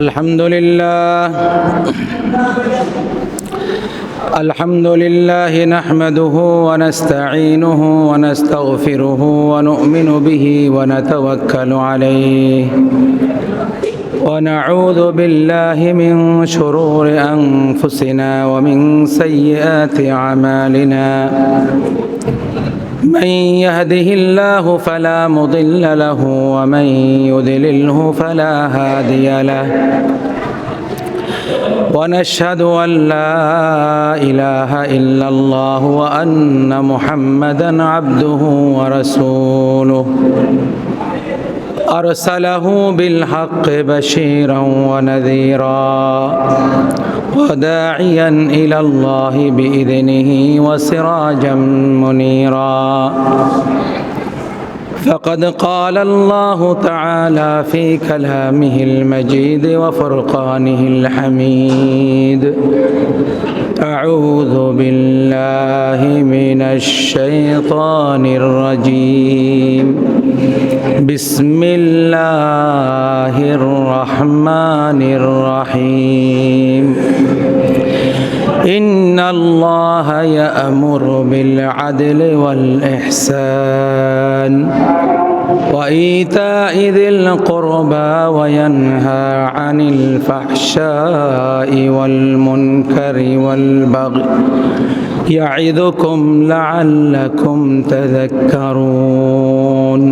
الحمد لله نحمده ونستعينه ونستغفره ونؤمن به ونتوكل عليه ونعوذ بالله من شرور أنفسنا ومن سيئات أعمالنا من يهده الله فلا مضل له ومن يضلله فلا هادي له ونشهد أن لا إله إلا الله وأن محمدًا عبده ورسوله أرسله بالحق بشيرا ونذيرا وداعيا إلى الله بإذنه وسراجا منيرا فقد قال الله تعالى في كلامه المجيد وفرقانه الحميد أعوذ بالله من الشيطان الرجيم بسم الله الرحمن الرحيم إن الله يأمر بالعدل والإحسان وإيتاء ذي القربى وينهى عن الفحشاء والمنكر والبغي يعظكم لعلكم تذكرون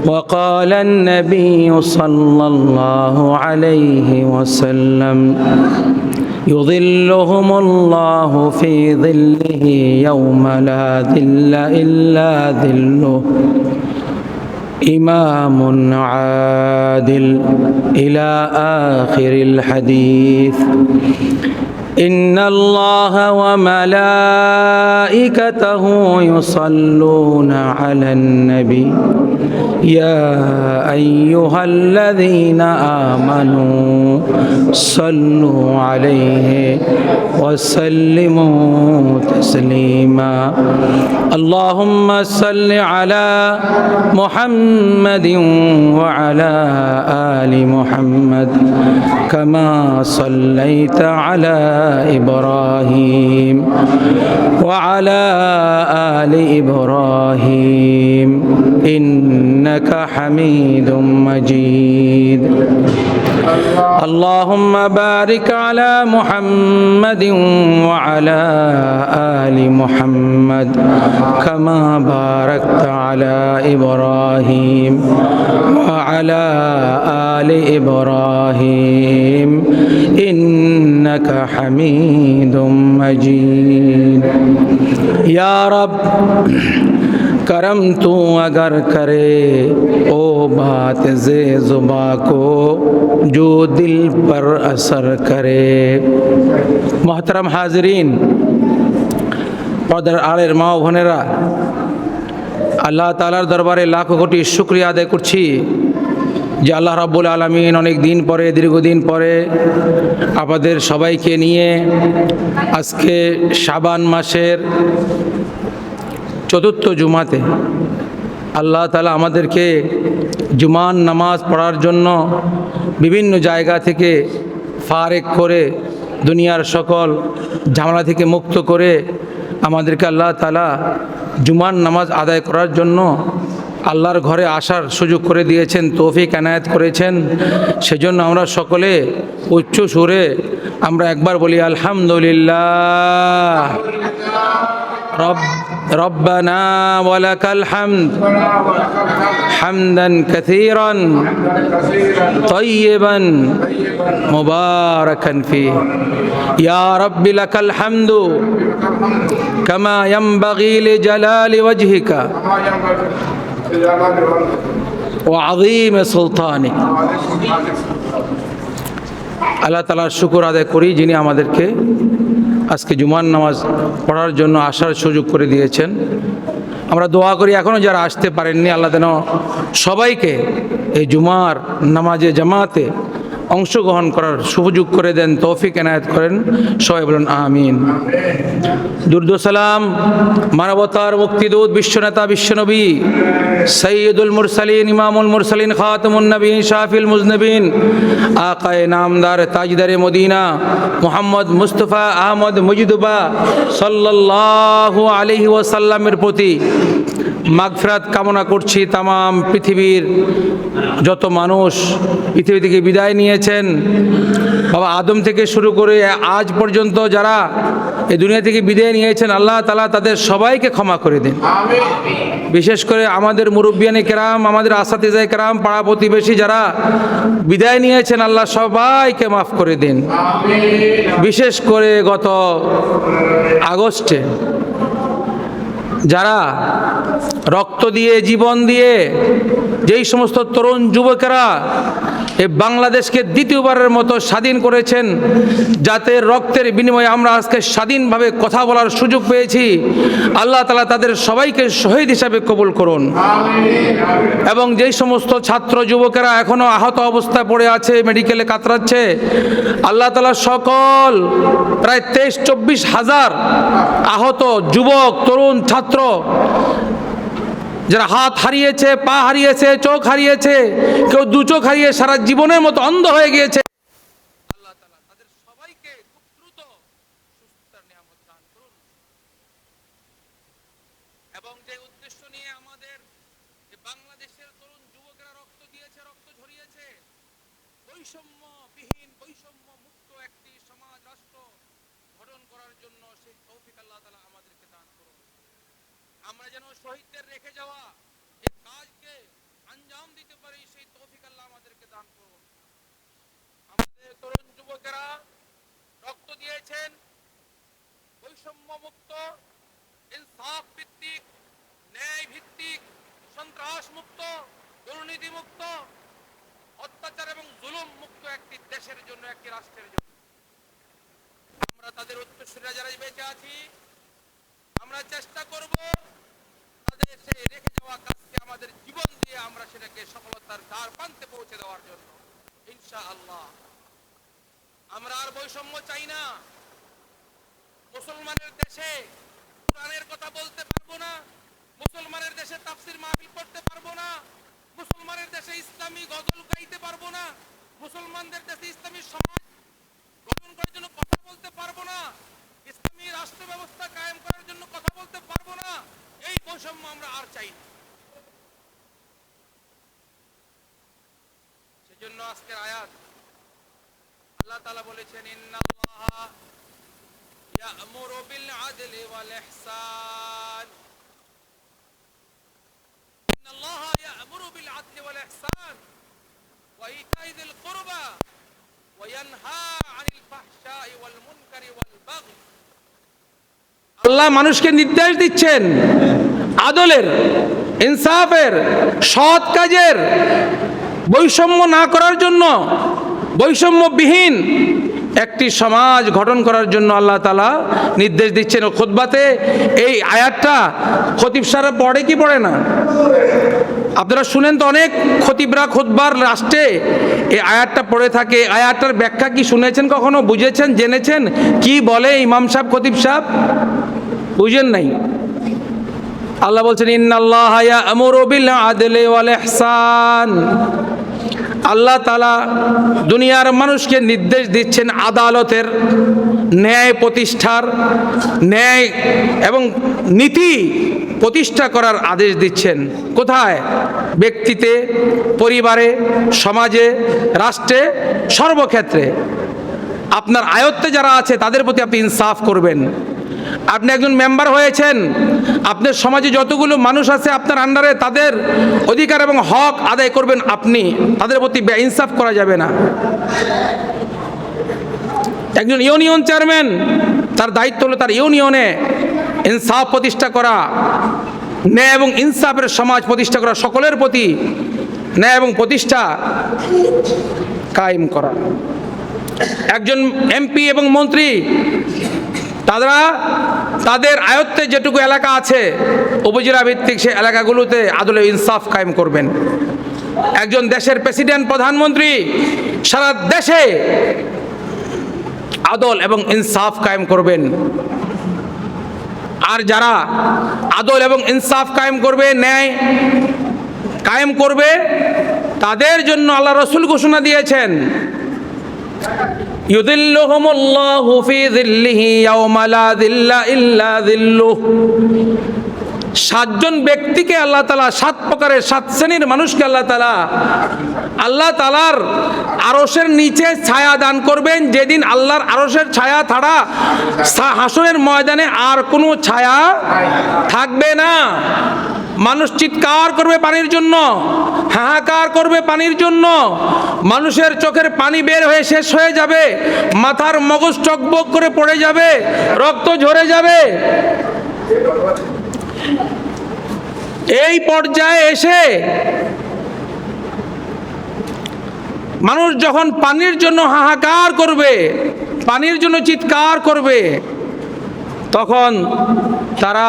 وقال النبي صلى الله عليه وسلم يظلهم الله في ظله يوم لا ظل إلا ظله إمام عادل إلى آخر الحديث إن الله وملائكته يصلون على النبي يا أيها الذين آمنوا صلوا عليه وسلموا تسليما اللهم صل على محمد وعلى آل محمد كما صليت على إبراهيم وعلى آل إبراهيم إنك حميد مجيد اللهم بارك على محمد وعلى آل محمد كما باركت على إبراهيم وعلى آل إبراهيم إنك حميد مجيد يا رب करम तू अगर करे ओ बात जे जुबा को जो दिल पर असर करे मोहतरम हाजरीन पर्दार आलेर मा ও বোনেরা আল্লাহ তাআলার দরবারে লাখো কোটি শুকরিয়া আদায় করছি যে আল্লাহ রাব্বুল আলামিন অনেক দিন পরে দীর্ঘদিন পরে আপনাদের সবাইকে নিয়ে আজকে শাবান মাসের চতুর্থ জুমাতে আল্লাহ তাআলা আমাদেরকে জুমার নামাজ পড়ার জন্য বিভিন্ন জায়গা থেকে ফারেক করে দুনিয়ার সকল ঝামেলা থেকে মুক্ত করে আমাদেরকে আল্লাহ তাআলা জুমার নামাজ আদায় করার জন্য আল্লাহর ঘরে আসার সুযোগ করে দিয়েছেন, তৌফিক এনায়েত করেছেন। সেজন্য আমরা সকলে উচ্চ সুরে আমরা একবার বলি আলহামদুলিল্লাহ। ربنا ولك الحمد حمدا كثيرا طيبا مباركا فيه يا رب لك الحمد كما ينبغي لجلال وجهك وعظيم سلطانك আল্লাহ তাআলার শুকর আদায় করি যিনি আমাদেরকে আজকে জুমার নামাজ পড়ার জন্য আসার সুযোগ করে দিয়েছেন। আমরা দোয়া করি এখনও যারা আসতে পারেননি আল্লাহ যেন সবাইকে এই জুমার নামাজে জামাতে অংশগ্রহণ করার সুযোগ করে দেন, তৌফিক এনায়েত করেন। সবাই বলুন আমিন। দুরূদ ও সালাম মানবতার মুক্তিদূত বিশ্বনেতা বিশ্বনবী সৈয়দুল মুরসালিন ইমামুল মুরসালিন খাতামুন নবীন শাফিল মুজনবিন আকায়ে নামদার তাজদারে মদিনা মুহাম্মদ মুস্তাফা আহমদ মুজিদুবা সাল্লাল্লাহু আলাইহি ওয়াসাল্লামের প্রতি মাগফিরাত কামনা করছি। তামাম পৃথিবীর যত মানুষ পৃথিবী থেকে বিদায় নিয়েছেন, বাবা আদম থেকে শুরু করে আজ পর্যন্ত যারা এই দুনিয়া থেকে বিদায় নিয়েছেন, আল্লাহ তাআলা তাদের সবাইকে ক্ষমা করে দিন। বিশেষ করে আমাদের মুরব্বিয়ানে কেরাম, আমাদের আসাতিজায়ে কেরাম, পাড়া প্রতিবেশী যারা বিদায় নিয়েছেন, আল্লাহ সবাইকে মাফ করে দিন। বিশেষ করে গত আগস্টে যারা রক্ত দিয়ে জীবন দিয়ে যেই সমস্ত তরুণ যুবকেরা এই বাংলাদেশকে দ্বিতীয়বারের মতো স্বাধীন করেছেন, যাতে রক্তের বিনিময়ে আমরা আজকে স্বাধীনভাবে কথা বলার সুযোগ পেয়েছি, আল্লাহ তাআলা তাদের সবাইকে শহীদ হিসাবে কবুল করুন। এবং যেই সমস্ত ছাত্র যুবকেরা এখনও আহত অবস্থায় পড়ে আছে, মেডিকেলে কাতরাচ্ছে, আল্লাহ তাআলা সকল প্রায় 23-24 হাজার আহত যুবক তরুণ ছাত্র যারা হাত হারিয়েছে, পা হারিয়েছে, চোখ হারিয়েছে, কেউ দু চোখ হারিয়ে সারা জীবনের মতো অন্ধ হয়ে গিয়েছে, আল্লাহ তাআলা তাদের সবাইকে খুব দ্রুত সুস্থতার নিয়ামত দান করুন। এবং যে উদ্দেশ্য নিয়ে আমাদের বাংলাদেশের তরুণ যুবকেরা রক্ত দিয়েছে, রক্ত ঝরিয়েছে, বৈষম্যবিহীন বৈষম্য মুক্ত একটি সমাজ রাষ্ট্র গঠন করার জন্য, সেই তৌফিক আল্লাহ তাআলা আমাদেরকে দান করুন। আমরা যেন শহীদদের রেখে যাওয়া এই কাজকে আঞ্জাম দিতে পারি, সেই তৌফিক আল্লাহ আমাদেরকে দান করুন। আমাদের তরুণ যুবকেরা রক্ত দিয়েছেন বৈষম্য মুক্ত, ইনসাফ ভিত্তিক, ন্যায় ভিত্তিক, সন্ত্রাস মুক্ত, দুর্নীতি মুক্ত, অত্যাচার এবং জুলুম মুক্ত একটি দেশের জন্য, একটি রাষ্ট্রের জন্য। আমরা তাদের উত্তরসূরিরা যারা বেঁচে আছি, আমরা চেষ্টা করব তাদের সেই রেখে যাওয়া কাজকে আমাদের জীবন দিয়ে আমরা সেটাকে সফলতার দ্বার প্রান্তে পৌঁছে দেওয়ার জন্য ইনশাআল্লাহ। আমরা আর বৈষম্য চাই না। মুসলমানের দেশে কোরআনের কথা বলতে পারবো না, মুসলমানের দেশে তাফসীর মাহফিল করতে পারবো না, মুসলমানের দেশে ইসলামী গজল গাইতে পারবো না, মুসলমানদের দেশে ইসলামী সমাজ গঠন করার জন্য কথা বলতে পারবো না, ইসলামী রাষ্ট্র ব্যবস্থা কায়েম করার জন্য কথা বলতে পারবো না। এই বৈষম্য আমরা আর চাই না। সেজন্য আজকের আয়াত আল্লাহ তাআলা বলেছেন, ইন্নাল্লাহা ইয়া'মুরু বিল আদলি ওয়াল ইহসান, ইন্নাল্লাহা ইয়া'মুরু বিল আদলি ওয়াল ইহসান ওয়া ইতাই যিল কুরবা ওয়া ইয়ানহা আনিল ফাহশাই ওয়াল মুনকারি ওয়াল বাগই। আল্লাহ মানুষকে নির্দেশ দিচ্ছেন আদলের, ইনসাফের, সৎ কাজের, বৈষম্য না করার জন্য, বৈষম্যবিহীন একটি সমাজ গঠন করার জন্য আল্লাহ তাআলা নির্দেশ দিচ্ছেন। খুতবাতে এই আয়াতটা খতিব সাহেব পড়ে কি পড়ে না? আপনারা শুনেন তো, অনেক খতিবরা খুতবার লাস্টে এই আয়াতটা পড়ে থাকে। আয়াতটার ব্যাখ্যা কি শুনেছেন কখনো? বুঝেছেন, জেনেছেন কি বলে ইমাম সাহেব, খতিব সাহেব? বুঝেন নাই? আল্লাহ বলছেন, ইন্নাল্লাহা ইয়া'মুরু বিল আদলি ওয়াল ইহসান। আল্লাহ তাআলা দুনিয়ার মানুষকে নির্দেশ দিচ্ছেন আদালতের, ন্যায় প্রতিষ্ঠার, ন্যায় এবং নীতি প্রতিষ্ঠা করার আদেশ দিচ্ছেন। কোথায়? ব্যক্তিতে, পরিবারে, সমাজে, রাষ্ট্রে, সর্বক্ষেত্রে। আপনার আয়ত্তে যারা আছে তাদের প্রতি আপনি ইনসাফ করবেন। আপনি একজন মেম্বার হয়েছেন, আপনার সমাজে যতগুলো মানুষ আছে আপনার আন্ডারে, তাদের অধিকার এবং হক আদায় করবেন। আপনি তাদের প্রতি বেইনসাফ করা যাবে না। একজন ইউনিয়ন চেয়ারম্যান, তার দায়িত্ব হলো তার ইউনিয়নে ইনসাফ প্রতিষ্ঠা করা, ন্যায় এবং ইনসাফের সমাজ প্রতিষ্ঠা করা, সকলের প্রতি ন্যায় এবং প্রতিষ্ঠা কায়েম করা। একজন এমপি এবং মন্ত্রী, তারা তাদের আয়ত্তে যেটুকু এলাকা আছে উপজেলা ভিত্তিক সেই এলাকাগুলোতে আদলে ইনসাফ কায়েম করবেন। একজন দেশের প্রেসিডেন্ট, প্রধানমন্ত্রী সারা দেশে আদল এবং ইনসাফ কায়েম করবেন। আর যারা আদল এবং ইনসাফ কায়েম করবে, ন্যায় কায়েম করবে, তাদের জন্য আল্লাহ রাসূল ঘোষণা দিয়েছেন, ইউযিল্লুহুমুল্লাহু ফি যিল্লিহি ইয়াওমা লা যিল্লা ইল্লা যিল্লুহ। 7 জন ব্যক্তিকে আল্লাহ তাআলা, 7 প্রকারের 7 শ্রেণীর মানুষকে আল্লাহ তাআলার আরশের নিচে ছায়া দান করবেন, যেদিন আল্লাহর আরশের ছায়া ছাড়া হাসরের ময়দানে আর কোনো ছায়া থাকবে না। মানুষ চিৎকার করবে পানির জন্য, হাহাকার করবে পানির জন্য, মানুষের চোখের পানি বের হয়ে শেষ হয়ে যাবে, মাথার মগজ টকবক করে পড়ে যাবে, রক্ত ঝরে যাবে। এই পর্যায়ে এসে মানুষ যখন পানির জন্য হাহাকার করবে, পানির জন্য চিৎকার করবে, তখন তারা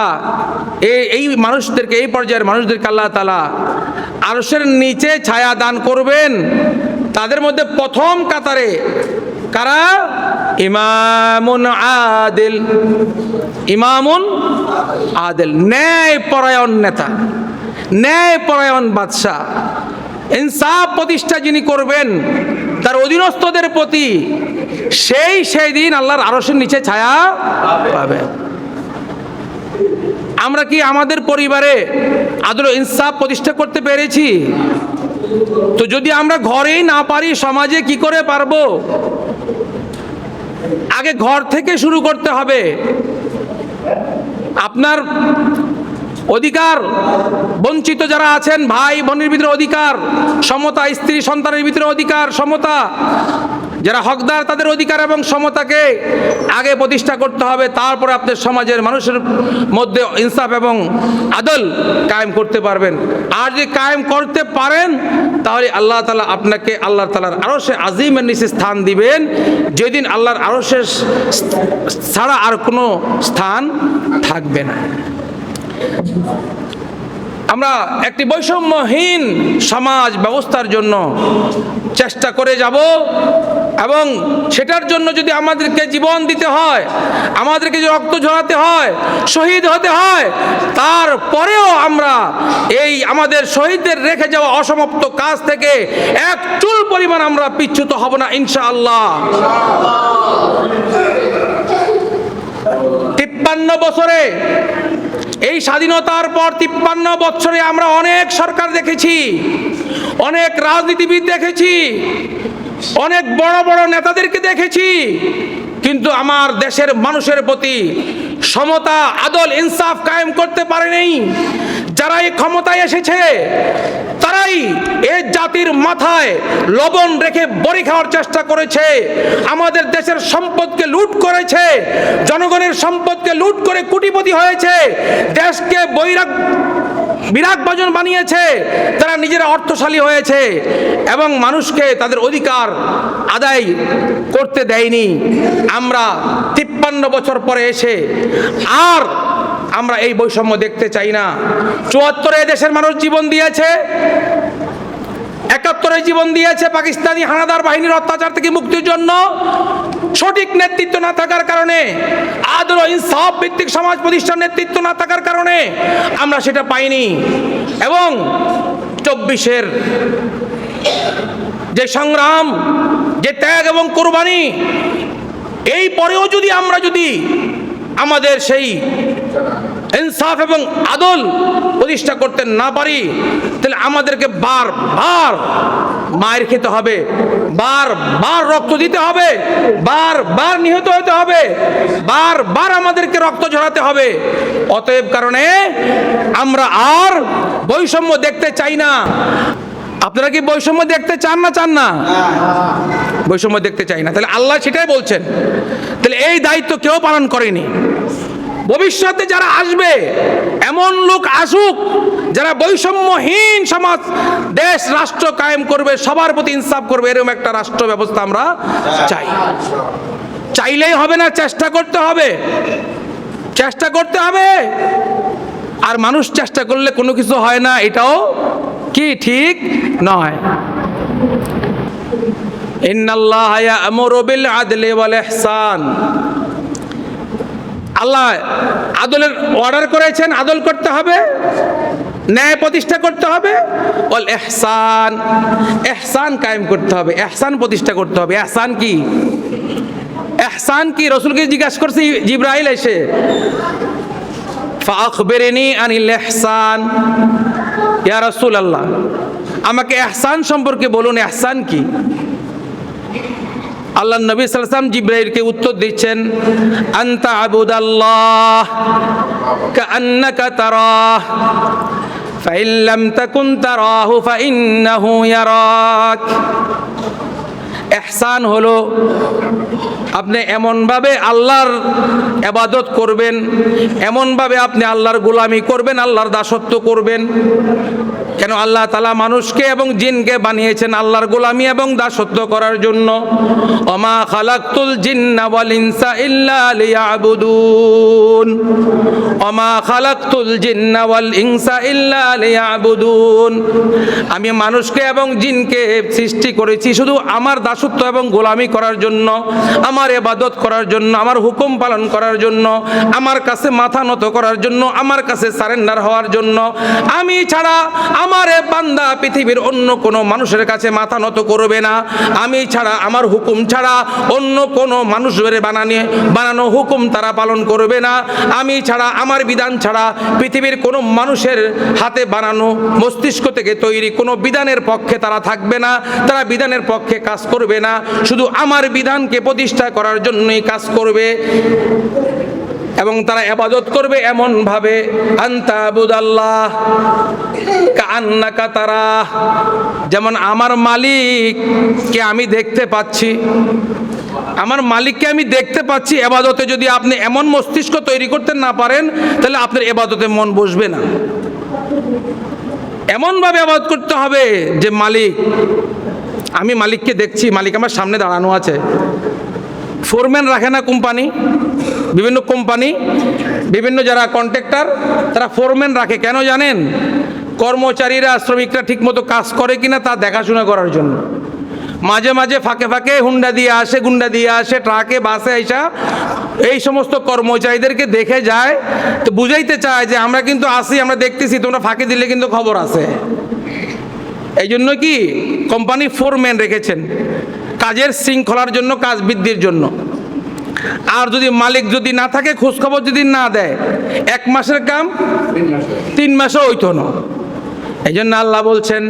এই মানুষদেরকে, এই পর্যায়ের মানুষদেরকে আল্লাহ তাআলা আরশের নিচে ছায়া দান করবেন। তাদের মধ্যে প্রথম কাতারে কারা? ইমামুন আদিল, ইমামুন আদিল, ন্যায় পরায়ণ নেতা, ন্যায় পরায়ণ বাদশাহ, ইনসাফ প্রতিষ্ঠা যিনি করবেন তার অধীনস্থদের প্রতি, সেই দিন আল্লাহর আরশের নিচে ছায়া পাবে। আমরা কি আমাদের পরিবারে আদল ইনসাফ প্রতিষ্ঠা করতে পেরেছি? তো যদি আমরা ঘরেই না পারি, সমাজে কি করে পারবো? আগে ঘর থেকে শুরু করতে হবে। আপনার অধিকার বঞ্চিত যারা আছেন, ভাই বোনের ভিতরে অধিকার সমতা, স্ত্রী সন্তানের ভিতরে অধিকার সমতা, যারা হকদার তাদের অধিকার এবং সমতাকে আগে প্রতিষ্ঠা করতে হবে। তারপরে আপনার সমাজের মানুষের মধ্যে ইনসাফ এবং আদল কায়েম করতে পারবেন। আর যদি কায়েম করতে পারেন, তাহলে আল্লাহ তাআলা আপনাকে আল্লাহ তাআলার আরশে আজিমের নিচে স্থান দিবেন, যেদিন আল্লাহর আরশের ছাড়া আর কোনো স্থান থাকবে না। আমরা একটি বৈষম্যহীন সমাজ ব্যবস্থার জন্য চেষ্টা করে যাব, এবং সেটার জন্য যদি আমাদেরকে জীবন দিতে হয়, আমাদেরকে যদি রক্ত ঝরাতে হয়, শহীদ হতে হয়, তারপরেও আমরা এই আমাদের শহীদদের রেখে যাওয়া অসমাপ্ত কাজ থেকে এক চুল পরিমাণ আমরা পিছুত হব না ইনশাআল্লাহ। 53 বছরে, এই স্বাধীনতার পর 53 বছরে আমরা অনেক সরকার দেখেছি, অনেক রাজনীতিবিদ দেখেছি, অনেক বড় বড় নেতাদেরকে দেখেছি, কিন্তু আমার দেশের মানুষের প্রতি সমতা, আদল, ইনসাফ কায়েম করতে পারেনি। যারা এই ক্ষমতায় এসেছে তারাই এই জাতির মাথায় লবণ রেখে বড়ি খাওয়ার চেষ্টা করেছে, আমাদের দেশের সম্পদকে লুট করেছে, জনগণের সম্পদকে লুট করে কোটিপতি হয়েছে, দেশকে বিরাগভাজন বানিয়েছে, তারা নিজেরা অর্থশালী হয়েছে এবং মানুষকে তাদের অধিকার আদায় করতে দেয়নি। আমরা 53 বছর পরে এসে আর আমরা এই বৈষম্য দেখতে চাই না। 74-এ দেশের মানুষ জীবন দিয়েছে, 71-এ জীবন দিয়েছে পাকিস্তানি হানাদার বাহিনীর অত্যাচার থেকে মুক্তির জন্য। সঠিক নেতৃত্ব না থাকার কারণে, আদল ও ইনসাফ ভিত্তিক সমাজ প্রতিষ্ঠার নেতৃত্ব না থাকার কারণে আমরা সেটা পাইনি। এবং 24-এর যে সংগ্রাম, যে ত্যাগ এবং কোরবানি, এই পরেও যদি আমরা আমাদের সেই ইনসাফ এবং আদল প্রতিষ্ঠা করতে না পারি, তাহলে আমাদেরকে বারবার মায়ের খেতে হবে, বারবার রক্ত দিতে হবে, বারবার নিহত হতে হবে, বারবার আমাদেরকে রক্ত ঝরাতে হবে। অতএব কারণে আমরা আর বৈষম্য দেখতে চাই না। আপনারা কি বৈষম্য দেখতে চান না? বৈষম্য দেখতে চাই না। তাহলে আল্লাহ সেটাই বলছেন। তাহলে এই দায়িত্ব কেউ পালন করেনি। ভবিষ্যতে যারা আসবে, এমন লোক আসুক যারা বৈষম্যহীন সমাজ, দেশ, রাষ্ট্র কায়েম করবে, সবার প্রতি ইনসাফ করবে, এরকম একটা রাষ্ট্র ব্যবস্থা আমরা চাই। চাইলেই হবে না, চেষ্টা করতে হবে, চেষ্টা করতে হবে। আর মানুষ চেষ্টা করলে কোনো কিছু হয় না, এটাও কি ঠিক নয়। ইন্নাল্লাহা ইয়া'মুরু বিল আদলি ওয়াল ইহসান, আল্লাহ আদলের অর্ডার করেছেন, আদল করতে হবে, ন্যায় প্রতিষ্ঠা করতে হবে। ওয়াল ইহসান, ইহসান কায়েম করতে হবে, ইহসান প্রতিষ্ঠা করতে হবে। ইহসান কি? ইহসান কি? রাসূলকে জিজ্ঞাসা করছে জিবরাইল এসে, ফাআখবিরনি আনিল ইহসান, ইয়া রাসূলুল্লাহ আমাকে ইহসান সম্পর্কে বলুন, ইহসান কি? আল্লাহ নবী সাল্লাল্লাহু আলাইহি ওয়াসাল্লাম জিবরাইলকে উত্তর দিচ্ছেন, আনতা আবুদাল্লাহ কাআন্নাকা তারাহ ফাইন লাম তাকুন তারাহু ফাইন্নাহু ইয়ারাক। ইহসান হলো আপনি এমনভাবে আল্লাহর ইবাদত করবেন, এমনভাবে আপনি আল্লাহর গোলামি করবেন, আল্লাহর দাসত্ব করবেন। কেন? আল্লাহ তাআলা মানুষকে এবং জিনকে বানিয়েছেন আল্লাহর গোলামি এবং দাসত্ব করার জন্য। ওমা খালাকতুল জিন্না ওয়াল ইনসা ইল্লা লিয়াবুদুন, ওমা খালাকতুল জিন্না ওয়াল ইনসা ইল্লা লিয়াবুদুন, আমি মানুষকে এবং জিনকে সৃষ্টি করেছি শুধু আমার দাসত্ব এবং গোলামি করার জন্য, আমার ইবাদত করার জন্য, আমার হুকুম পালন করার জন্য, আমার কাছে মাথা নত করার জন্য, আমার কাছে সারেন্ডার হওয়ার জন্য। আমি ছাড়া আমার বান্দা পৃথিবীর অন্য কোনো মানুষের কাছে মাথা নত করবে না। আমি ছাড়া, আমার হুকুম ছাড়া অন্য কোনো মানুষের বানানো হুকুম তারা পালন করবে না। আমি ছাড়া, আমার বিধান ছাড়া পৃথিবীর কোনো মানুষের হাতে বানানো মস্তিষ্ক থেকে তৈরি কোনো বিধানের পক্ষে তারা থাকবে না, তারা বিধানের পক্ষে কাজ করবে না, শুধু আমার বিধানকে প্রতিষ্ঠা করার জন্যই কাজ করবে। এবং তারা ইবাদত করবে এমন ভাবে, আনতা আবুদাল্লাহ কাআন্নাকা তারাহ, যেমন আমার মালিককে আমি দেখতে পাচ্ছি, আমার মালিককে আমি দেখতে পাচ্ছি। ইবাদতে যদি আপনি এমন মস্তিষ্ক তৈরি করতে না পারেন, তাহলে আপনার ইবাদতে মন বসবে না। এমনভাবে ইবাদত করতে হবে যে মালিক, আমি মালিককে দেখছি, মালিক আমার সামনে দাঁড়ানো আছে। ফোরম্যান রাখে না কোম্পানি, বিভিন্ন কোম্পানি, বিভিন্ন যারা কন্ট্রাক্টর তারা ফোরম্যান রাখে কেন জানেন? কর্মচারীরা, শ্রমিকরা ঠিকমতো কাজ করে কিনা তা দেখাশোনা করার জন্য। মাঝে মাঝে ফাঁকে ফাঁকে হুন্ডা দিয়ে আসে, গুন্ডা দিয়ে আসে, ট্রাকে বাসে আইসা এই সমস্ত কর্মচারীদেরকে দেখে যায়, তো বুঝাইতে চায় যে আমরা কিন্তু আসি, আমরা দেখতেছি, তোমরা ফাঁকে দিলে কিন্তু খবর আছে। এই জন্য কি কোম্পানি ফোরম্যান রেখেছেন, কাজের শৃঙ্খলার জন্য, কাজ বৃদ্ধির জন্য। আর যদি মালিক যদি না থাকে, খোঁজখবর যদি না দেয়, 1 মাসের কাম 3 মাসও হইতো না। এই জন্য আল্লাহ বলছেন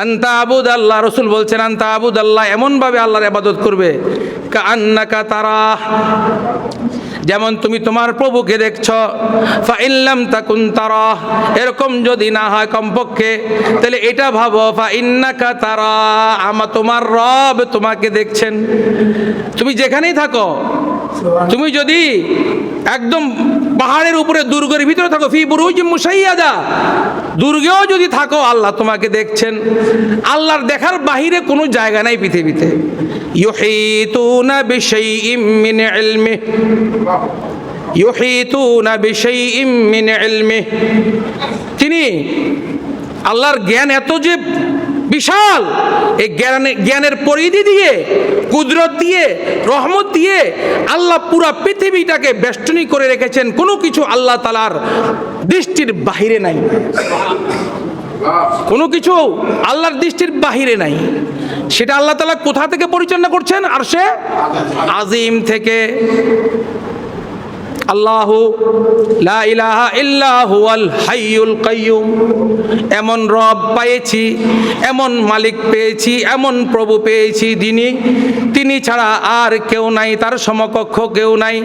আনতা আবুদাল্লাহ, রাসূল বলছেন আনতা আবুদাল্লাহ, এমনভাবে আল্লাহর ইবাদত করবে কাআন্নাকা তারাহ, যেমন তুমি তোমার প্রভুকে দেখছ। ফাইন লাম তাকুন তারাহ, এরকম যদি না হয় কমপক্ষে, তাহলে এটা ভাবো ফাইন্নাকা তারাহ, আমার তোমার রব তোমাকে দেখছেন। তুমি যেখানেই থাকো, তুমি যদি একদম পাহাড়ের উপরে দুর্গের ভিতরে থাকো, ফি বুরুজিম মুশাইয়াদা, দুর্গেও যদি থাকো, আল্লাহ তোমাকে দেখছেন। আল্লাহর দেখার বাহিরে কোনো জায়গা নাই পৃথিবীতে। ইউহিতুনা বিশাইইম মিন ইলমিহি, ইউহিতুনা বিশাইইম মিন ইলমিহি, তিনি আল্লাহর জ্ঞান এত যে বিশাল, এই জ্ঞানের পরিধি দিয়ে, কুদরত দিয়ে, রহমত দিয়ে আল্লাহ পুরা পৃথিবীটাকে বেষ্টনী করে রেখেছেন। কোনো কিছু আল্লাহ তাআলার দৃষ্টির বাহিরে নাই, কোনো কিছু আল্লাহর দৃষ্টির বাহিরে নাই। সেটা আল্লাহ তাআলা কোথা থেকে পরিচালনা করছেন? আরশে আজিম থেকে। আল্লাহু লা ইলাহা ইল্লা হুয়াল হাইয়ুল কাইয়ুম, এমন রব পেয়েছি, এমন মালিক পেয়েছি, এমন প্রভু পেয়েছি, তিনি ছাড়া আর কেউ নাই, তার সমকক্ষ কেউ নাই।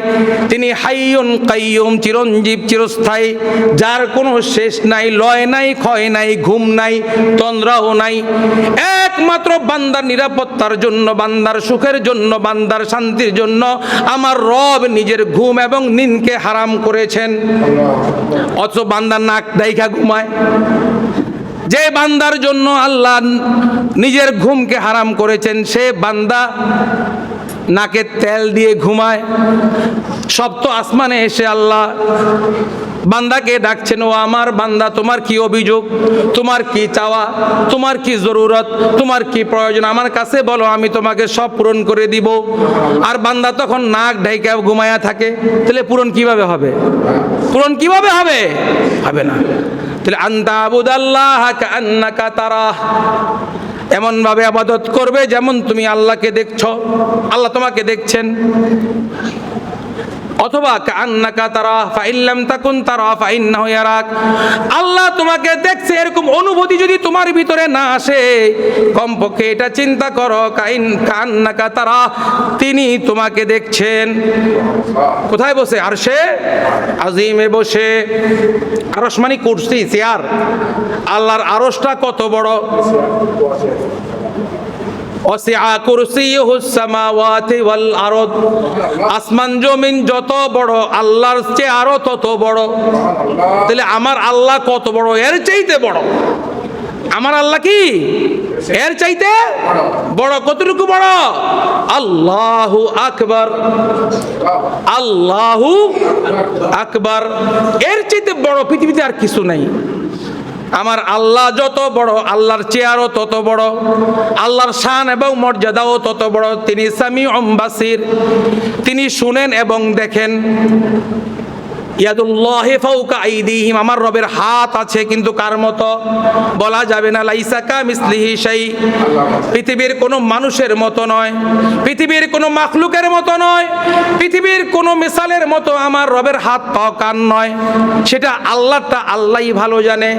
তিনি হাইয়ুন কাইয়ুম, চিরঞ্জীব, চিরস্থায়ী, যার কোনো শেষ নাই, লয় নাই, ক্ষয় নাই, ঘুম নাই, তন্দ্রাও নাই। একমাত্র বান্দার নিরাপত্তার জন্য, বান্দার সুখের জন্য, বান্দার শান্তির জন্য আমার রব নিজের ঘুম এবং কে হারাম করেছেন। অথচ বান্দার নাক দেখা ঘুমায়। যে বান্দার জন্য আল্লাহ নিজের ঘুমকে হারাম করেছেন, সে বান্দা নাকে তেল দিয়ে ঘুমায়। সপ্ত আসমানে এসে আল্লাহ বান্দাকে ডাকছেন, ও আমার বান্দা, তোমার কি অভিযোগ, তোমার কি চাওয়া, তোমার কি জরুরত, তোমার কি প্রয়োজন, আমার কাছে বলো, আমি তোমাকে সব পূরণ করে দিব। আর বান্দা তখন নাক ঢাইকা ঘুমায়া থাকে, তাহলে পূরণ কিভাবে হবে? পূরণ কিভাবে হবে? হবে না। তাহলে আনতা আবুদাল্লাহ কাআন্নাকা তারাহ, এমন ভাবে ইবাদত করবে যেমন তুমি আল্লাহকে দেখছো, আল্লাহ তোমাকে দেখছেন। অথবা কাআন্নাকা তারাহ ফাইন লাম তাকুন তারাহ ফাইন্নাহু ইয়ারাক, আল্লাহ তোমাকে দেখছে এরকম অনুভূতি যদি তোমার ভিতরে না আসে, কমপক্ষে এটা চিন্তা করো কাআন্নাকা তারাহ, তিনি তোমাকে দেখছেন। কোথায় বসে? আরশে আজিমে বসে। আরশ মানে কুরসি, চেয়ার। আল্লাহর আরশটা কত বড়! ওয়াসিআ কুরসিয়ুহুস সামাওয়াতি ওয়াল আরদ, আসমান জমিন যত বড়, আল্লাহর চেয়ে আরো তত বড়। তাহলে আমার আল্লাহ কত বড়? এর চাইতে বড়। আমার আল্লাহ কি এর চাইতে বড়? কতটুকু বড়? আল্লাহু আকবার, আল্লাহু আকবার। এর চাইতে বড় পৃথিবীতে আর কিছু নাই। আমার আল্লাহ যত বড়, আল্লাহর চেয়ারও তত বড়, আল্লাহর শান এবং মর্যাদাও তত বড়। তিনি সামিউম বাসির, তিনি শুনেন এবং দেখেন। ইয়াদুল্লাহি ফাওকা আইদিহিম, আমার রবের হাত আছে, কিন্তু কার মতো বলা যাবে না। লাইসা কামিসলিহি শাই, পৃথিবীর কোনো মানুষের মতো নয়, পৃথিবীর কোনো মাখলুকের মতো নয়, পৃথিবীর কোনো মিসালের মতো আমার রবের হাত পাও কান নয়। সেটা আল্লাহটা আল্লাহই ভালো জানে।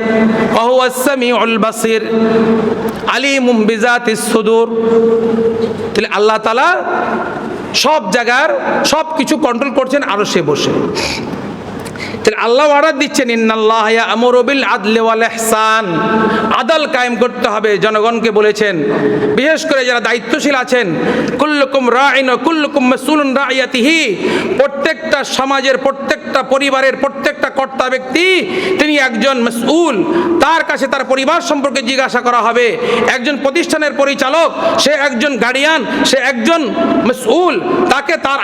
ওয়া হুয়াস সামিউল বাসির আলিমুম বিজাতিস সুদূর। তাহলে আল্লাহ তাআলা সব জায়গার সব কিছু কন্ট্রোল করছেন আরশে বসে। তাহলে আল্লাহ অর্ডার দিচ্ছেন, ইন্নাল্লাহ ইয়া'মুরু বিল আদলি ওয়াল ইহসান, আদল কায়েম করতে হবে। জনগণকে বলেছেন, বিশেষ করে যারা দায়িত্বশীল আছেন, কুল্লুকুম রাঈন ওয়া কুল্লুকুম মাসউলুন রাইয়াতিহি, প্রত্যেকটা সমাজের, প্রত্যেকটা পরিবারের, প্রত্যেকটা কর্তা ব্যক্তি তিনি একজন মাসউল। তার কাছে তার পরিবার সম্পর্কে জিজ্ঞাসা করা হবে। একজন প্রতিষ্ঠানের পরিচালক, সে একজন গার্ডিয়ান, সে একজন মাসউল। তাকে তার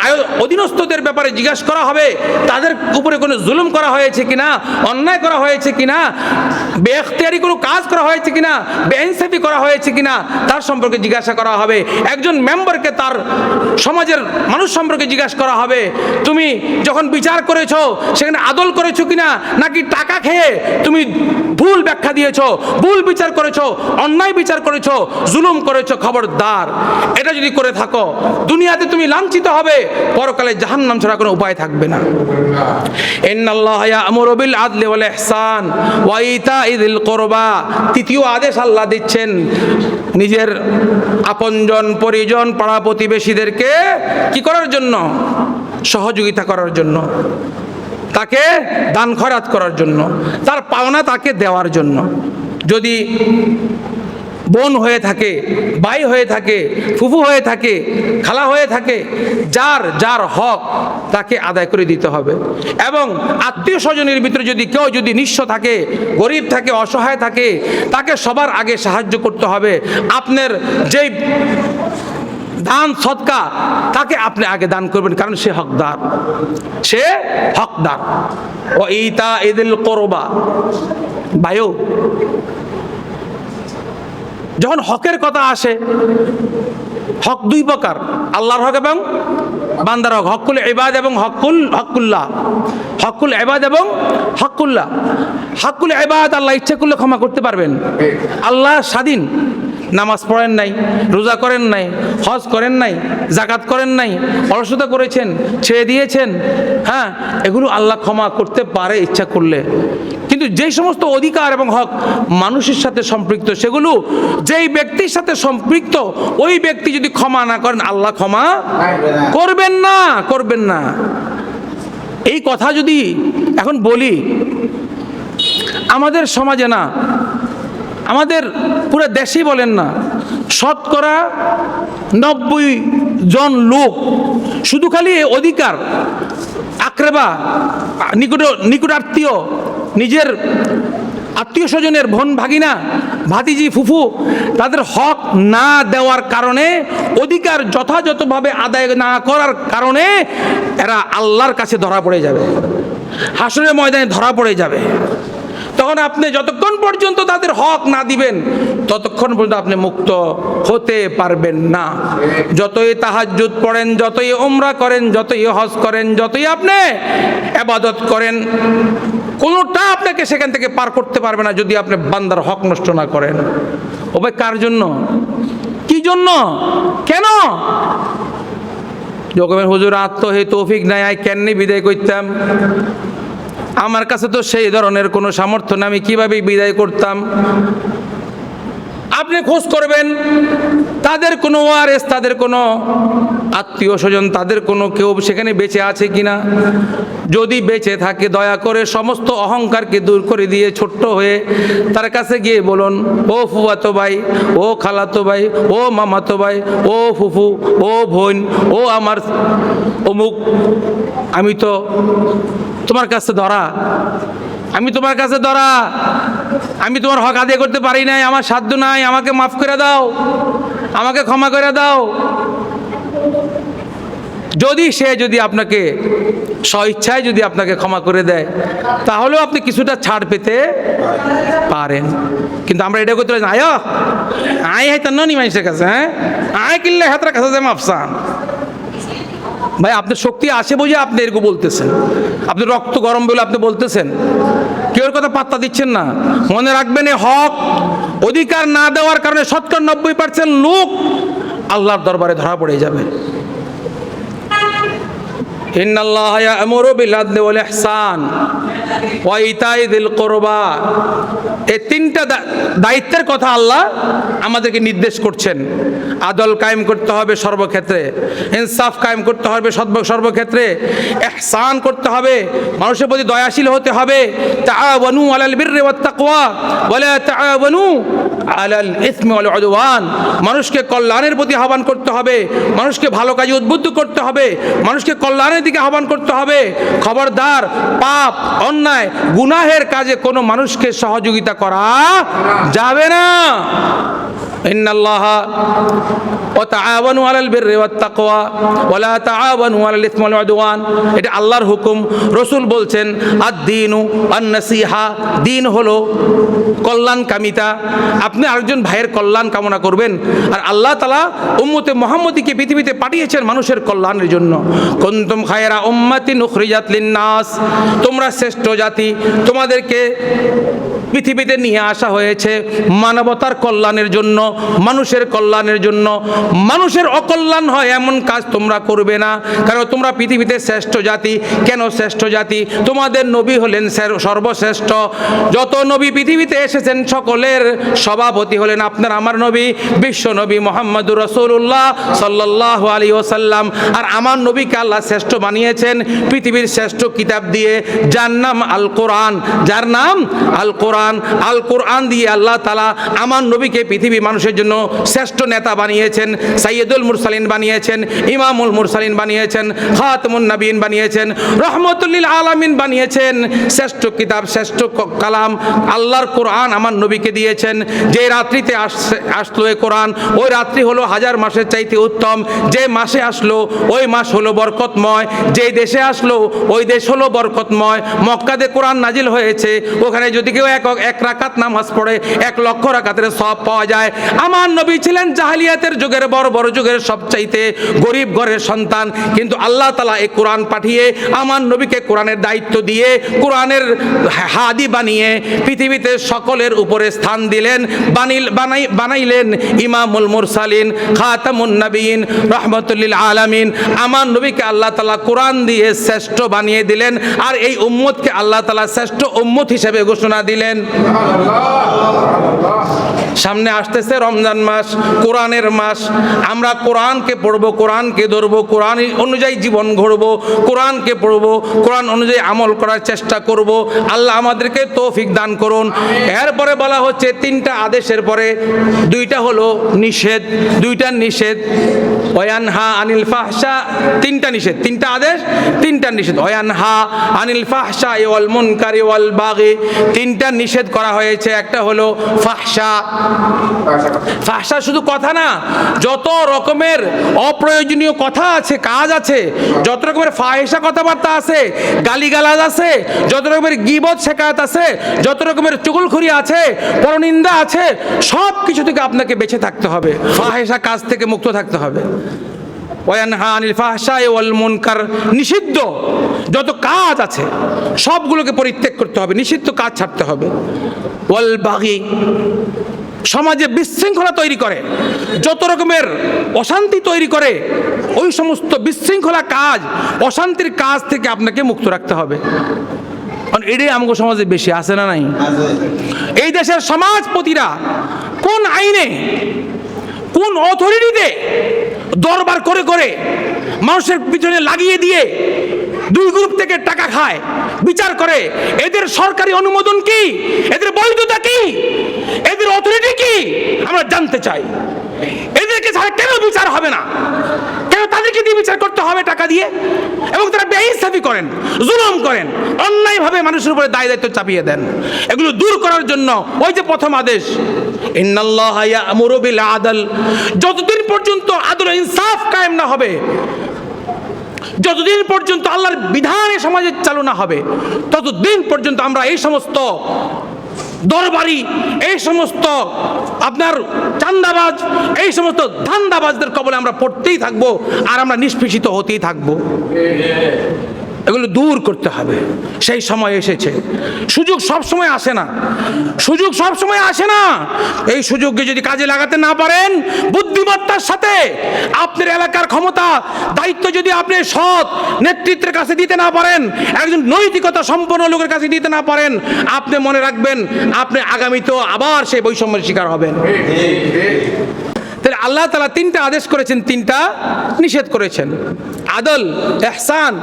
অধীনস্থদের ব্যাপারে জিজ্ঞাসা করা হবে, তাদের উপরে কোনো জুলুম করা হয়েছে কিনা, অন্যায় করা হয়েছে কিনা, বেইখতিয়ারি কোনো কাজ করা হয়েছে কিনা, বেইনসাফি করা হয়েছে কিনা, তার সম্পর্কে জিজ্ঞাসা করা হবে। একজন মেম্বারকে তার সমাজের মানুষ সম্পর্কে জিজ্ঞাসা করা হবে, তুমি যখন বিচার করেছো সেখানে আদল করেছো কিনা, নাকি টাকা খেয়ে তুমি ভুল ব্যাখ্যা দিয়েছো, ভুল বিচার করেছো, অন্যায় বিচার করেছো, জুলুম করেছো। খবরদার, এটা যদি করে থাকো দুনিয়াতে তুমি লাঞ্ছিত হবে, পরকালে জাহান্নাম ছাড়া কোনো উপায় থাকবে না। ইন্নাল্লাহ ইয়া'মুরু বিল আদলি ওয়াল ইহসান ওয়া ইতা'i যিল কুরবা, তৃতীয় আদেশ আল্লাহ দিচ্ছেন নিজের আপনজন, পরিজন, পাড়া প্রতিবেশীদেরকে কি করার জন্য? সহযোগিতা করার জন্য, তাকে দান খয়রাত করার জন্য, তার পাওনা তাকে দেওয়ার জন্য। যদি বোন হয়ে থাকে, ভাই হয়ে থাকে, ফুফু হয়ে থাকে, খালা হয়ে থাকে, যার যার হক তাকে আদায় করে দিতে হবে। এবং আত্মীয় স্বজনের ভিতরে যদি কেউ যদি নিঃস্ব থাকে, গরিব থাকে, অসহায় থাকে, তাকে সবার আগে সাহায্য করতে হবে। আপনার যেই দান সদকা, তাকে আপনি আগে দান করবেন, কারণ সে হকদার, সে হকদার। ও ইতা'i যিল কুরবা, ভাইও যখন হকের কথা আসে, হক দুই প্রকার, আল্লাহর হক এবং বান্দার হক। হকুল ইবাদ এবং হকুল্লাহ। হকুল ইবাদ এবং হকুল্লাহ। হকুল ইবাদ আল্লাহ ইচ্ছা করলে ক্ষমা করতে পারবেন। আল্লাহ স্বাধীন। নামাজ পড়েন নাই, রোজা করেন নাই, হজ করেন নাই, যাকাত করেন নাই, অলসতা করেছেন, ছেড়ে দিয়েছেন, হ্যাঁ, এগুলো আল্লাহ ক্ষমা করতে পারে ইচ্ছা করলে। কিন্তু যেই সমস্ত অধিকার এবং হক মানুষের সাথে সম্পৃক্ত, সেগুলো যেই ব্যক্তির সাথে সম্পৃক্ত, ওই ব্যক্তি যদি ক্ষমা না করেন, আল্লাহ ক্ষমা করবেন না, করবেন না। এই কথা যদি এখন বলি, আমাদের সমাজে না, আমাদের পুরো দেশেই বলেন না, শতকরা 90 জন লোক শুধু খালি অধিকার, আকরেবা, নিকটাত্মীয়, নিজের আত্মীয় স্বজনের বোন ভাগিনা, ভাতিজি, ফুফু, তাদের হক না দেওয়ার কারণে, অধিকার যথাযথভাবে আদায় না করার কারণে এরা আল্লাহর কাছে ধরা পড়ে যাবে। হাসরের ময়দানে ধরা পড়ে যাবে। তখন আপনি যতক্ষণ পর্যন্ত তাদের হক না দিবেন ততক্ষণ পর্যন্ত আপনি মুক্ত হতে পারবেন না। যতই তাহাজ্জুদ পড়েন, যতই উমরা করেন, যতই হজ করেন, যতই আপনি ইবাদত করেন, কোনোটা আপনাকে সেখান থেকে পার করতে পারবে না যদি আপনি বান্দার হক নষ্ট না করেন। ও ভাই, কার জন্য, কি জন্য, কেন? যখন হুজুর আত্মহে তৌফিক নাই, আই কেননি বিদায় করতাম, আমার কাছে তো সেই ধরনের কোনো সামর্থ্য না, আমি কীভাবে বিদায় করতাম। আপনি খোঁজ করবেন তাদের কোনো ওয়ারেস, তাদের কোনো আত্মীয় স্বজন, তাদের কোনো কেউ সেখানে বেঁচে আছে কিনা। যদি বেঁচে থাকে দয়া করে সমস্ত অহংকারকে দূর করে দিয়ে ছোট্ট হয়ে তার কাছে গিয়ে বলুন, ও ফুফাতো ভাই, ও খালাতো ভাই, ও মামাতো ভাই, ও ফুফু, ও বোন, ও আমার অমুক, আমি তো তোমার কাছে ধরা, আমি তোমার কাছে ধরা, আমি তোমার হক আদায় করতে পারি নাই, আমার সাধ্য নাই, আমাকে মাফ করে দাও, আমাকে ক্ষমা করে দাও। যদি আপনাকে স্বইচ্ছায় যদি আপনাকে ক্ষমা করে দেয় তাহলেও আপনি কিছুটা ছাড় পেতে পারেন। কিন্তু আমরা এটা করতে পারি, আয় হাই তার ননি মানুষের কাছে, হ্যাঁ আয় কিনলে হাতের কাছে যে মাফসান। ভাই, আপনার শক্তি আসে বুঝে আপনি এরকম বলতেছেন, আপনার রক্ত গরম বলে আপনি বলতেছেন, কেউ কথা পাত্তা দিচ্ছেন না। মনে রাখবেন, এই হক অধিকার না দেওয়ার কারণে 90% লোক আল্লাহর দরবারে ধরা পড়ে যাবে। ইন্নাল্লাহা ইয়া'মুরু বিল আদলি ওয়াল ইহসান ওয়া ইতাই যিল কুরবা। এই তিনটা দায়িত্বের কথা আল্লাহ আমাদেরকে নির্দেশ করছেন। আদল কায়েম করতে হবে সর্বক্ষেত্রে, ইনসাফ কায়েম করতে হবে সর্বক্ষেত্রে, ইহসান করতে হবে, মানুষের প্রতি দয়াশীল হতে হবে। তাআওয়ানু আলাল বিররি ওয়াত তাকওয়া ওয়া লা তাআওয়ানু আলাল ইসমি ওয়াল উদওয়ান। মানুষকে কল্যাণের প্রতি আহ্বান করতে হবে, মানুষকে ভালো কাজে উদ্বুদ্ধ করতে হবে, মানুষকে কল্যাণের দিকে আহ্বান করতে হবে। খবরদার, পাপ, অন্যায়, গুনাহের কাজে কোনো মানুষকে সহযোগিতা করা যাবে না। ইন্নাল্লাহা ওয়া তাআওয়ানু আলাল বিররি ওয়াত তাকওয়া ওয়া লা তাআওয়ানু আলাল ইসমি ওয়াল উদওয়ান। এটা আল্লাহর হুকুম। রাসূল বলছেন, আদ-দীনু আন-নাসিহা, দিন হলো কল্যাণকামিতা। আপনি আরেকজন ভাইয়ের কল্যাণ কামনা করবেন, আর আল্লাহ তাআলা উম্মতে মুহাম্মদীকে পৃথিবীতে পাঠিয়েছেন মানুষের কল্যাণের জন্য। কুনতুম খায়রা উম্মাতিন উখরিজাত লিন-নাস, তোমরা শ্রেষ্ঠ জাতি, তোমাদেরকে পৃথিবীতে নিয়ে আসা হয়েছে মানবতার কল্যাণের জন্য, মানুষের কল্যাণের জন্য। মানুষের অকল্যাণ হয় এমন কাজ তোমরা করবে না, কারণ তোমরা পৃথিবীতে শ্রেষ্ঠ জাতি। কেন শ্রেষ্ঠ জাতি? তোমাদের নবী হলেন সর্বশ্রেষ্ঠ। যত নবী পৃথিবীতে এসেছেন সকলের সভাপতি হলেন আপনার আমার নবী, বিশ্ব নবী মুহাম্মদুর রাসূলুল্লাহ সাল্লাল্লাহু আলাইহি ওয়াসাল্লাম। আর আমার নবীকে আল্লাহ শ্রেষ্ঠ বানিয়েছেন পৃথিবীর শ্রেষ্ঠ কিতাব দিয়ে, যার নাম আল কোরআন, যার নাম আল কোরআন। আল কোরআন দিয়ে আল্লাহ তাআলা আমার নবীকে পৃথিবী মানুষের জন্য শ্রেষ্ঠ নেতা বানিয়েছেন, সাইয়্যিদুল মুরসালিন বানিয়েছেন, ইমামুল মুরসালিন বানিয়েছেন, খাতামুন নবীন বানিয়েছেন, রহমতুল লিল আলামিন বানিয়েছেন। শ্রেষ্ঠ কিতাব, শ্রেষ্ঠ কালাম আল্লাহর কোরআন আমার নবীকে দিয়েছেন। যে রাত্রিতে আসলো এই কোরআন, ওই রাত্রি হলো 1000 মাসের চাইতে উত্তম। যে মাসে আসলো ওই মাস হলো বরকতময়। যে দেশে আসলো ওই দেশ হলো বরকতময়। মক্কাতে কোরআন নাজিল হয়েছে, ওখানে যদি কেউ এক রাকাত নামাজ পড়ে 1 লক্ষ রাকাতের সওয়াব পাওয়া যায়। আমার নবী ছিলেন জাহেলিয়াতের যুগের বড় যুগের সবচাইতে গরিব ঘরের সন্তান, কিন্তু আল্লাহ তাআলা এই কোরআন পাঠিয়ে আমার নবীকে কোরআনের দায়িত্ব দিয়ে কোরআনের হাদি বানিয়ে পৃথিবীতে সকলের উপরে স্থান দিলেন, বানাইলেন ইমামুল মুরসালিন, খাতামুন নবীন, রহমতুল লিল আলামিন। আমার নবীকে আল্লাহ তাআলা কোরআন দিয়ে শ্রেষ্ঠ বানিয়ে দিলেন, আর এই উম্মতকে আল্লাহ তাআলা শ্রেষ্ঠ উম্মত হিসেবে ঘোষণা দিলেন। সামনে আসতেছে রমজান মাস, কোরআনের মাস। আমরা কোরআনকে পড়বো, কোরআনকে ধরবো, কোরআন অনুযায়ী জীবন গড়বো, কোরআনকে পড়বো, কোরআন অনুযায়ী আমল করার চেষ্টা করব। আল্লাহ আমাদেরকে তৌফিক দান করুন। এরপরে বলা হচ্ছে 3টা আদেশের পরে 2টা হলো নিষেধ, 2টা নিষেধ। ওয়ানহা আনিল ফাহশা, 3টা নিষেধ, 3টা আদেশ, 3টা নিষেধ। ওয়ানহা আনিল ফাহশা ওয়াল মুনকারি ওয়াল বাগি, 3টা নিষেধ করা হয়েছে, একটা হলো ফাহশা। ফাহশা শুধু কথা না, যত রকমের অপ্রয়োজনীয় কথা আছে, কাজ আছে, যত রকমের ফাহেসা কথাবার্তা আছে, গালিগালাজ আছে, যত রকমের গীবত শেখায়াত আছে, যত রকমের চুগলখড়ি আছে, পরনিন্দা আছে, সব কিছু থেকে আপনাকে বেঁচে থাকতে হবে, ফাহেসা কাজ থেকে মুক্ত থাকতে হবে। ওয়ানহা আনিল ফাহশাই ওয়াল মুনকার, নিষিদ্ধ যত কাজ আছে সবগুলোকে পরিত্যাগ করতে হবে, নিষিদ্ধ কাজ ছাড়তে হবে। ওয়াল বাগি, সমাজে বিশৃঙ্খলা তৈরি করে, যত রকমের অশান্তি তৈরি করে, ওই সমস্ত বিশৃঙ্খলা কাজ, অশান্তির কাজ থেকে আপনাকে মুক্ত রাখতে হবে। কারণ এটাই আমাকে সমাজে বেশি আছে না নাই? এই দেশের সমাজপতিরা কোন আইনে, কোন অথরিটিতে দরবার করে করে মানুষের পিছনে লাগিয়ে দিয়ে দুই গ্রুপ থেকে টাকা খায়, বিচার করে, এদের সরকারি অনুমোদন কি, এদের বৈধতা কি, এদের অথরিটি কি, আমরা জানতে চাই। এদেরকে ছাড়া কেন বিচার হবে না? কেন তাদেরকে দিয়ে বিচার করতে হবে টাকা দিয়ে? এবং তারা বেইনসাফি করেন, জুলুম করেন, অন্যায়ভাবে মানুষের উপরে দায় দায়িত্ব চাপিয়ে দেন। এগুলো দূর করার জন্য ওই যে প্রথম আদেশ, ইন্নাল্লাহা ইয়া'মুরু বিল আদল, যতদিন পর্যন্ত আদল ইনসাফ কায়েম না হবে, যতদিন পর্যন্ত আল্লাহর বিধান এই সমাজে চালু না হবে, ততদিন পর্যন্ত আমরা এই সমস্ত দরবারি, এই সমস্ত আপনার চান্দাবাজ, এই সমস্ত ধান্দাবাজদের কবলে আমরা পড়তেই থাকবো, আর আমরা নিষ্পেষিত হতেই থাকবো। এগুলো দূর করতে হবে। সেই সময় এসেছে। সুযোগ সব সময় আসে না, সুযোগ সব সময় আসে না। এই সুযোগকে যদি কাজে লাগাতে না পারেন, বুদ্ধিমত্তার সাথে আপনার এলাকার ক্ষমতা দায়িত্ব যদি আপনি সৎ নেতৃত্বের কাছে দিতে না পারেন, একজন নৈতিকতা সম্পন্ন লোকের কাছে দিতে না পারেন, আপনি মনে রাখবেন আপনি আগামীতেও আবার সেই বৈষম্যের শিকার হবেন। তাহলে আল্লাহ তাআলা তিনটা আদেশ করেছেন, তিনটা নিষেধ করেছেন। আদল, ইহসান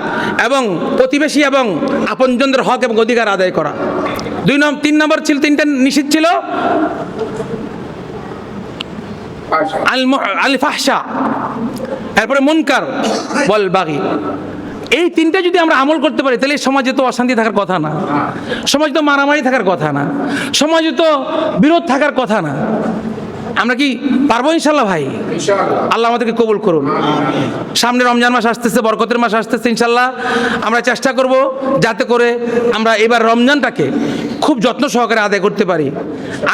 এবং প্রতিবেশী এবং আপনজনদের হক এবং অধিকার আদায় করা। তিন নম্বর ছিল, তিনটা নিষেধ ছিল আল ফাহশা, এরপরে মুনকার ওয়াল বাগি। এই তিনটা যদি আমরা আমল করতে পারি, তাহলে সমাজে তো অশান্তি থাকার কথা না, সমাজে তো মারামারি থাকার কথা না, সমাজে তো বিরোধ থাকার কথা না। আমরা কি পারবো ইনশাল্লাহ ভাই? আল্লাহ আমাদেরকে কবুল করুন। সামনে রমজান মাস আসতেছে, বরকতের মাস আসতেছে, ইনশাল্লাহ আমরা চেষ্টা করব যাতে করে আমরা এবার রমজানটাকে খুব যত্ন সহকারে আদায় করতে পারি।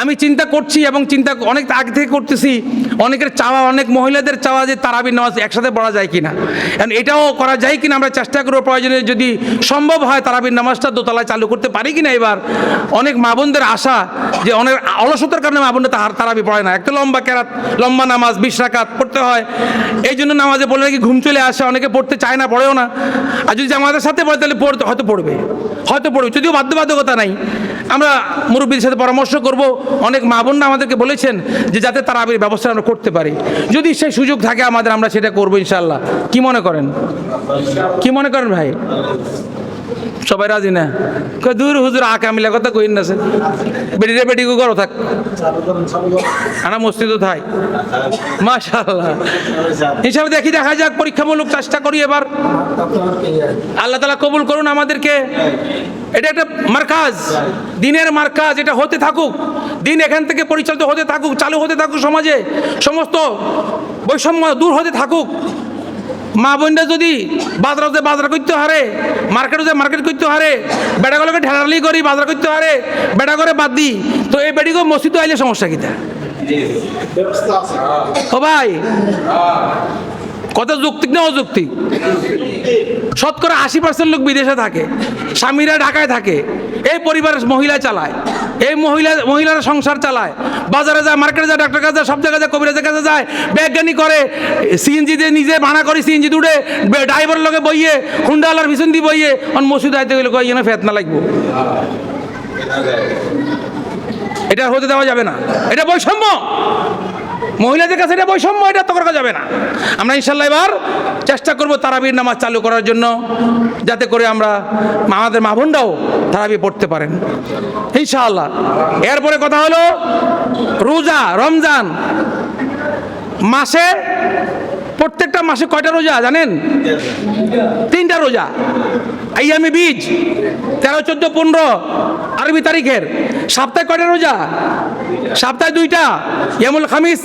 আমি চিন্তা করছি এবং চিন্তা অনেক আগে থেকে করতেছি, অনেকের চাওয়া, অনেক মহিলাদের চাওয়া যে তারাবির নামাজ একসাথে পড়া যায় কিনা, কারণ এটাও করা যায় কিনা আমরা চেষ্টা করবো। প্রয়োজনে যদি সম্ভব হয় তারাবির নামাজটা দোতলায় চালু করতে পারি কিনা এবার। অনেক মা বোনদের আশা যে অনেক অলসতার কারণে মা বোনরা তারাবি পড়ে না, একটা লম্বা কেরাত, লম্বা নামাজ 20 রাকাত পড়তে হয়, এই জন্য নামাজে পড়লে নাকি ঘুম চলে আসে, অনেকে পড়তে চায় না, পড়েও না। আর যদি আমাদের সাথে পড়ে তাহলে হয়তো পড়বে, যদিও বাধ্যবাধকতা নাই। আমরা মুরব্বীদের সাথে পরামর্শ করব। অনেক মা বোনরা আমাদেরকে বলেছেন যে যাতে তারাবির ব্যবস্থা আমরা করতে পারি, যদি সেই সুযোগ থাকে আমাদের, আমরা সেটা করবো ইনশাল্লাহ। কি মনে করেন, কি মনে করেন ভাই? সবাই রাজি না? দূর হুজুর আঁকা মিলা কথা কইন না, বেটিরে বেটি করো থাক, আনা মসজিদও থাই। মাশাআল্লাহ, ইনশাআল্লাহ দেখি, দেখা যাক, পরীক্ষামূলক চেষ্টা করি এবার। আল্লাহ তাআলা কবুল করুন আমাদেরকে। এটা একটা মার্কাজ, দিনের মার্কাজ, এটা হতে থাকুক, দিন এখান থেকে পরিচালিত হতে থাকুক, চালু হতে থাকুক, সমাজে সমস্ত বৈষম্য দূর হতে থাকুক। মা বোনরা যদি বাজার করতে হারে, মার্কেটে যে মার্কেট করতে হারে, বেড়াগুলোকে ঠেলালি করি বাজার করতে হারে, বেড়া করে বাদ দিই, তো এই বেড়িগো মসজিদে আইলে সমস্যা কিটা? ও ভাই, কত যৌক্তিক না অযৌক্তিক? শতকরা 80% লোক বিদেশে থাকে, স্বামীরা ঢাকায় থাকে, এই পরিবারের মহিলা চালায়, এই মহিলারা সংসার চালায়, বাজারে যায়, মার্কেটে যায়, ডাক্তার কাছে যায়, সব জায়গায় যায়, কবিরাজের কাছে যায়, বিজ্ঞানী করে, সিএনজি দিয়ে নিজে ভাড়া করে সিএনজি দুটে ড্রাইভারের লগে বইয়ে, হুন্ডাওয়ালার পিছন দিয়ে বইয়ে, অন মসজিদ আইতে গেলে কয় যেন ফেতনা লাগবো। এটা হতে দেওয়া যাবে না, এটা বৈষম্য। মহিলাদের কাছে এটা বৈষম্য, এটা তো করা যাবে না। আমরা ইনশাল্লাহ এবার চেষ্টা করব তারাবির নামাজ চালু করার জন্য, যাতে করে আমরা আমাদের মা বোনরাও তারাবি পড়তে পারেন ইনশাআল্লাহ। এরপরে কথা হলো রোজা। রমজান মাসে প্রত্যেকটা মাসে কয়টা রোজা জানেন? 3টা রোজা। আইয়ামে বীজ 13, 14, 15 আরবি তারিখের। সপ্তাহে কয়টা রোজা? সপ্তাহে 2টা, ইয়ামুল খামিস,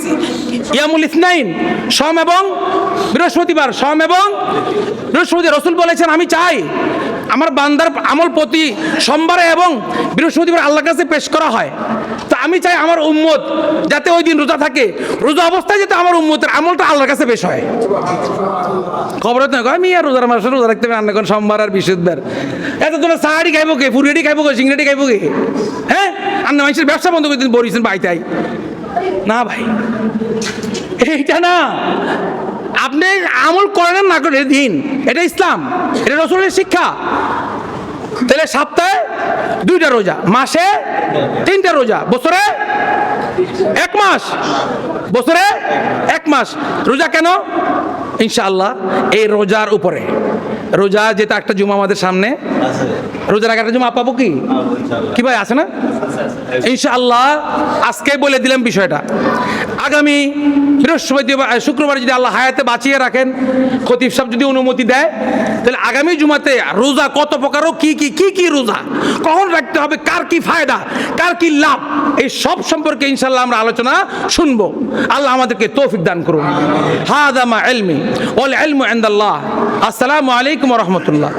ইয়ামুল ইসনাইন, সোম এবং বৃহস্পতিবার। সোম এবং বৃহস্পতি রাসূল বলেছেন আমি চাই আমার বান্দার আমল প্রতি সোমবারে এবং বৃহস্পতিবার আল্লাহর কাছে পেশ করা হয়। তো আমি চাই আমার উম্মত যাতে ওই দিন রোজা থাকে, রোজা অবস্থায় যাতে আমার উম্মতের আমলটা আল্লাহর কাছে পেশ হয়। খবরত নয় আমি আর রোজার মাসে রোজা রাখতে পারি না, সোমবার আর বৃহস্পতিবার। এত তোমরা সাহারি খাইবো কে, ফুরিয়াটি খাইবো কে, সিংড়াটি খাইবো কে? হ্যাঁ, আর মানুষের ব্যবসা বন্ধ করে দিন বলিছেন বাইতাই না ভাই, এইটা না। আপনি আমল করেন না করে দিন, এটা ইসলাম, এটা রাসূলের শিক্ষা। তাহলে সপ্তাহে 2টা রোজা, মাসে 3টা রোজা, বছরে 1 মাস, বছরে 1 মাস রোজা। কেন? ইনশাআল্লাহ এই রোজার উপরে, রোজা যেটা একটা জুমা আমাদের সামনে, রোজার আগে একটা জুমা পাবো কি? কি ভাই আছে না? ইনশাআল্লাহ আজকে বলে দিলাম বিষয়টা। আগামী বৃহস্পতিবার, শুক্রবার যদি আল্লাহ হায়াতে বাঁচিয়ে রাখেন, খতিব সাহেব যদি অনুমতি দেয়, তাহলে আগামী জুমাতে রোজা কত প্রকার ও কি কি কি কি রোজা কখন রাখতে হবে, কার কি ফায়দা, কার কি লাভ, এই সব সম্পর্কে ইনশাআল্লাহ আমরা আলোচনা শুনবো। আল্লাহ আমাদেরকে তৌফিক দান করুন। হাদা মা ইলমি ওয়াল ইলমু ইনদাল্লাহ। আসসালামু আলাইকুম ওয়া রাহমাতুল্লাহ।